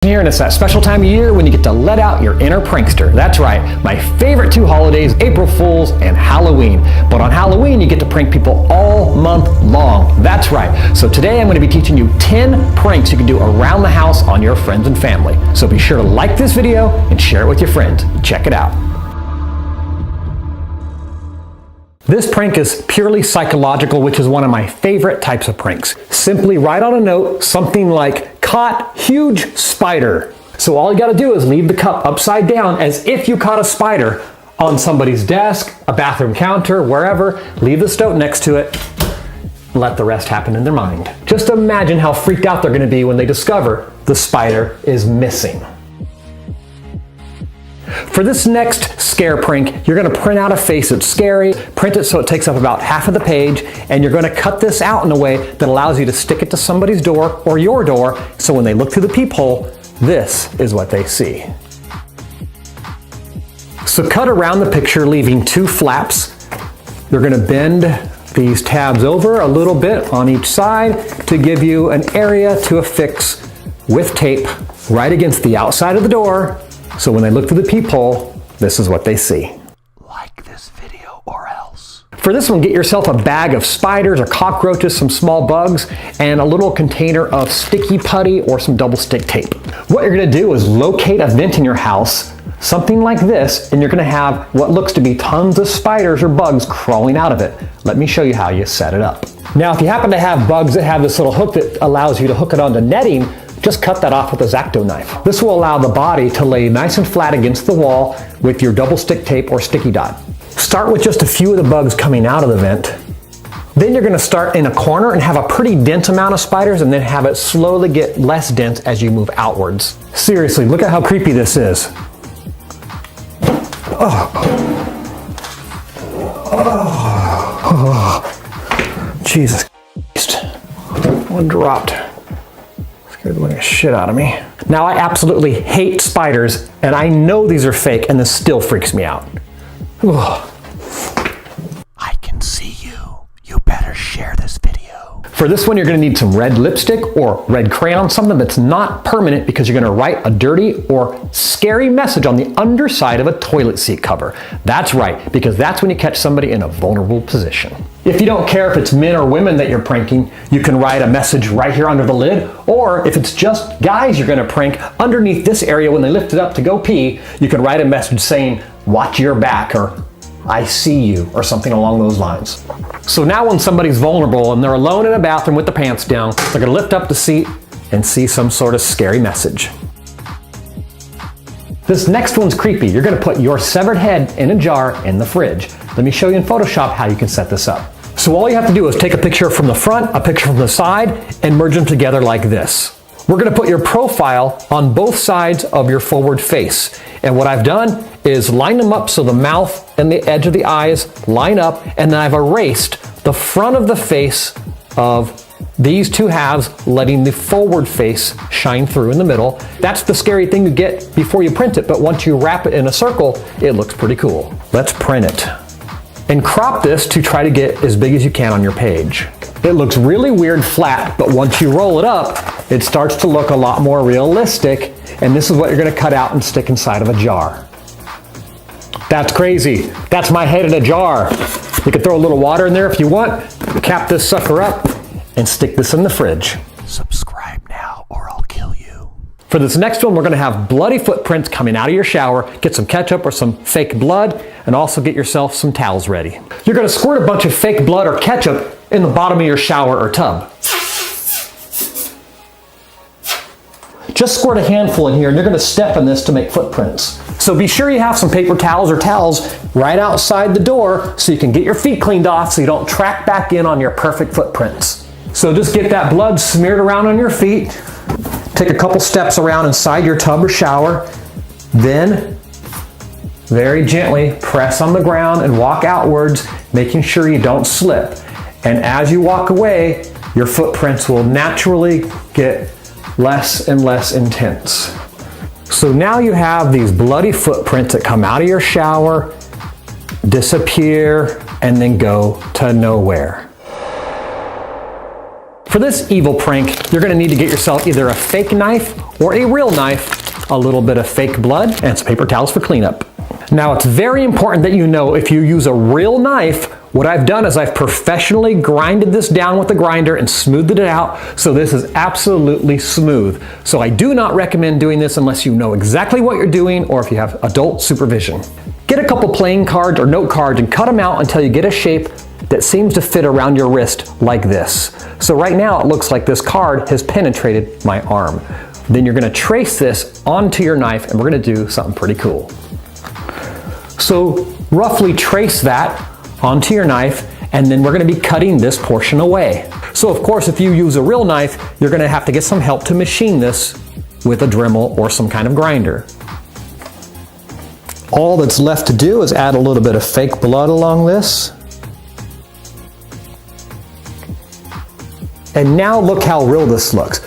Here, and it's that special time of year when you get to let out your inner prankster. That's right, my favorite two holidays, April Fool's and Halloween. But on Halloween, you get to prank people all month long. That's right. So today I'm going to be teaching you 10 pranks you can do around the house on your friends and family. So be sure to like this video and share it with your friends. Check it out. This prank is purely psychological, which is one of my favorite types of pranks. Simply write on a note something like, "Caught huge spider." So all you gotta do is leave the cup upside down as if you caught a spider on somebody's desk, a bathroom counter, wherever. Leave the note next to it. Let the rest happen in their mind. Just imagine how freaked out they're gonna be when they discover the spider is missing. For this next scare prank, you're going to print out a face that's scary, print it so it takes up about half of the page, and you're going to cut this out in a way that allows you to stick it to somebody's door or your door, so when they look through the peephole, this is what they see. So cut around the picture, leaving two flaps. You're going to bend these tabs over a little bit on each side to give you an area to affix with tape right against the outside of the door. So when they look through the peephole, this is what they see. Like this video or else. For this one, get yourself a bag of spiders or cockroaches, some small bugs, and a little container of sticky putty or some double stick tape. What you're gonna do is locate a vent in your house, something like this, and you're gonna have what looks to be tons of spiders or bugs crawling out of it. Let me show you how you set it up. Now, if you happen to have bugs that have this little hook that allows you to hook it onto netting, just cut that off with a X-Acto knife. This will allow the body to lay nice and flat against the wall with your double stick tape or sticky dot. Start with just a few of the bugs coming out of the vent. Then you're gonna start in a corner and have a pretty dense amount of spiders and then have it slowly get less dense as you move outwards. Seriously, look at how creepy this is. Jesus Christ. One dropped. Scared the living shit out of me. Now I absolutely hate spiders, and I know these are fake, and this still freaks me out. I can see you. You better share this video. For this one, you're gonna need some red lipstick or red crayon, something that's not permanent, because you're gonna write a dirty or scary message on the underside of a toilet seat cover. That's right, because that's when you catch somebody in a vulnerable position. If you don't care if it's men or women that you're pranking, you can write a message right here under the lid, or if it's just guys you're gonna prank, underneath this area when they lift it up to go pee, you can write a message saying, "Watch your back," or "I see you," or something along those lines. So now when somebody's vulnerable and they're alone in a bathroom with their pants down, they're gonna lift up the seat and see some sort of scary message. This next one's creepy. You're gonna put your severed head in a jar in the fridge. Let me show you in Photoshop how you can set this up. So all you have to do is take a picture from the front, a picture from the side, and merge them together like this. We're gonna put your profile on both sides of your forward face. And what I've done is line them up so the mouth and the edge of the eyes line up, and then I've erased the front of the face of these two halves, letting the forward face shine through in the middle. That's the scary thing you get before you print it, but once you wrap it in a circle, it looks pretty cool. Let's print it. And crop this to try to get as big as you can on your page. It looks really weird flat, but once you roll it up, it starts to look a lot more realistic, and this is what you're gonna cut out and stick inside of a jar. That's crazy. That's my head in a jar. You could throw a little water in there if you want, cap this sucker up, and stick this in the fridge. Subscribe now or I'll kill you. For this next one, we're gonna have bloody footprints coming out of your shower. Get some ketchup or some fake blood, and also get yourself some towels ready. You're gonna squirt a bunch of fake blood or ketchup in the bottom of your shower or tub. Just squirt a handful in here, and you're gonna step in this to make footprints. So be sure you have some paper towels or towels right outside the door so you can get your feet cleaned off so you don't track back in on your perfect footprints. So just get that blood smeared around on your feet. Take a couple steps around inside your tub or shower. Then, very gently press on the ground and walk outwards, making sure you don't slip. And as you walk away, your footprints will naturally get less and less intense. So now you have these bloody footprints that come out of your shower, disappear, and then go to nowhere. For this evil prank, you're gonna need to get yourself either a fake knife or a real knife, a little bit of fake blood, and some paper towels for cleanup. Now, it's very important that you know if you use a real knife, what I've done is I've professionally grinded this down with the grinder and smoothed it out, so this is absolutely smooth. So I do not recommend doing this unless you know exactly what you're doing or if you have adult supervision. Get a couple playing cards or note cards and cut them out until you get a shape that seems to fit around your wrist like this. So right now it looks like this card has penetrated my arm. Then you're gonna trace this onto your knife and we're gonna do something pretty cool. So roughly trace that onto your knife, and then we're gonna be cutting this portion away. So of course, if you use a real knife, you're gonna have to get some help to machine this with a Dremel or some kind of grinder. All that's left to do is add a little bit of fake blood along this. And now look how real this looks.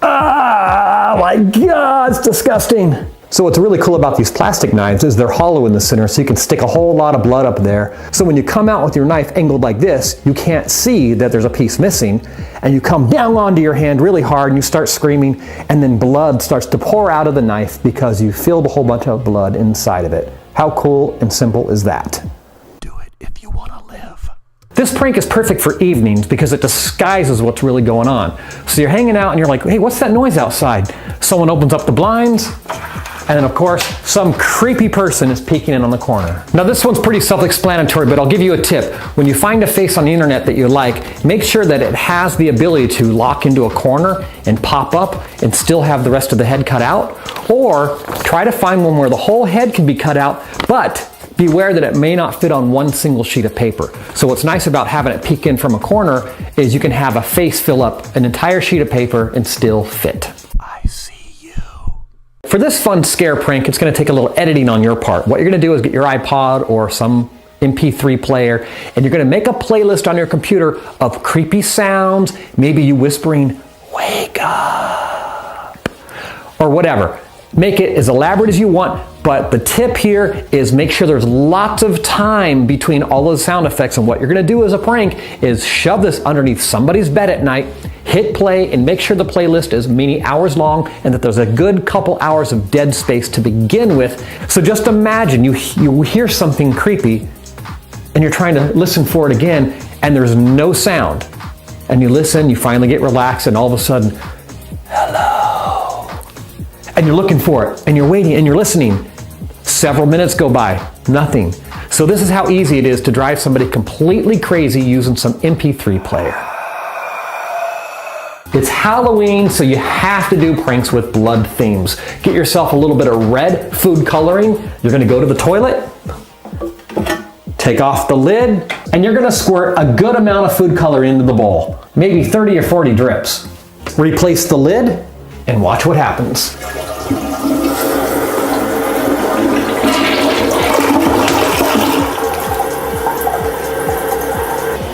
Oh my God, it's disgusting. So what's really cool about these plastic knives is they're hollow in the center, so you can stick a whole lot of blood up there. So when you come out with your knife angled like this, you can't see that there's a piece missing, and you come down onto your hand really hard and you start screaming, and then blood starts to pour out of the knife because you filled a whole bunch of blood inside of it. How cool and simple is that? Do it if you want to live. This prank is perfect for evenings because it disguises what's really going on. So you're hanging out and you're like, hey, what's that noise outside? Someone opens up the blinds, and then of course, some creepy person is peeking in on the corner. Now this one's pretty self-explanatory, but I'll give you a tip. When you find a face on the internet that you like, make sure that it has the ability to lock into a corner and pop up and still have the rest of the head cut out. Or try to find one where the whole head can be cut out, but beware that it may not fit on one single sheet of paper. So what's nice about having it peek in from a corner is you can have a face fill up an entire sheet of paper and still fit. I see you. For this fun scare prank, it's going to take a little editing on your part. What you're going to do is get your iPod or some MP3 player, and you're going to make a playlist on your computer of creepy sounds, maybe you whispering, "Wake up," or whatever. Make it as elaborate as you want, but the tip here is make sure there's lots of time between all those sound effects, and what you're going to do as a prank is shove this underneath somebody's bed at night, hit play, and make sure the playlist is many hours long and that there's a good couple hours of dead space to begin with. So just imagine you hear something creepy and you're trying to listen for it again and there's no sound. And you listen, you finally get relaxed, and all of a sudden, hello. And you're looking for it and you're waiting and you're listening. Several minutes go by, nothing. So this is how easy it is to drive somebody completely crazy using some MP3 player. It's Halloween, so you have to do pranks with blood themes. Get yourself a little bit of red food coloring. You're gonna go to the toilet, take off the lid, and you're gonna squirt a good amount of food color into the bowl. Maybe 30 or 40 drips. Replace the lid and watch what happens.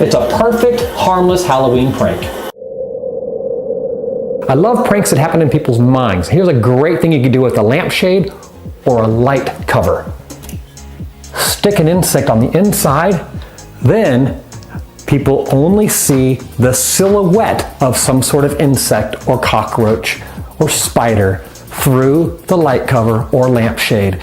It's a perfect, harmless Halloween prank. I love pranks that happen in people's minds. Here's a great thing you can do with a lampshade or a light cover. Stick an insect on the inside, then people only see the silhouette of some sort of insect or cockroach or spider through the light cover or lampshade.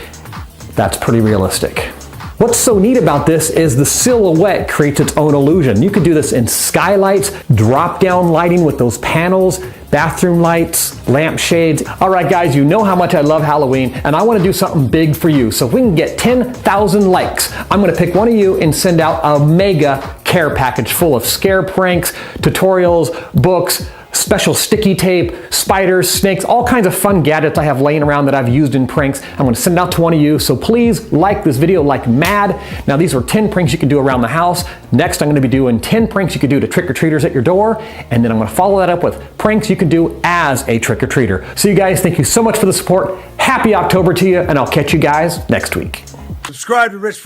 That's pretty realistic. What's so neat about this is the silhouette creates its own illusion. You could do this in skylights, drop-down lighting with those panels, bathroom lights, lampshades. All right, guys, you know how much I love Halloween, and I want to do something big for you. So if we can get 10,000 likes, I'm going to pick one of you and send out a mega care package full of scare pranks, tutorials, books, special sticky tape, spiders, snakes, all kinds of fun gadgets I have laying around that I've used in pranks. I'm going to send it out to one of you, so please like this video like mad. Now these were 10 pranks you can do around the house. Next I'm going to be doing 10 pranks you can do to trick-or-treaters at your door, and then I'm going to follow that up with pranks you can do as a trick-or-treater. So you guys, thank you so much for the support. Happy October to you, and I'll catch you guys next week. Subscribe to Rich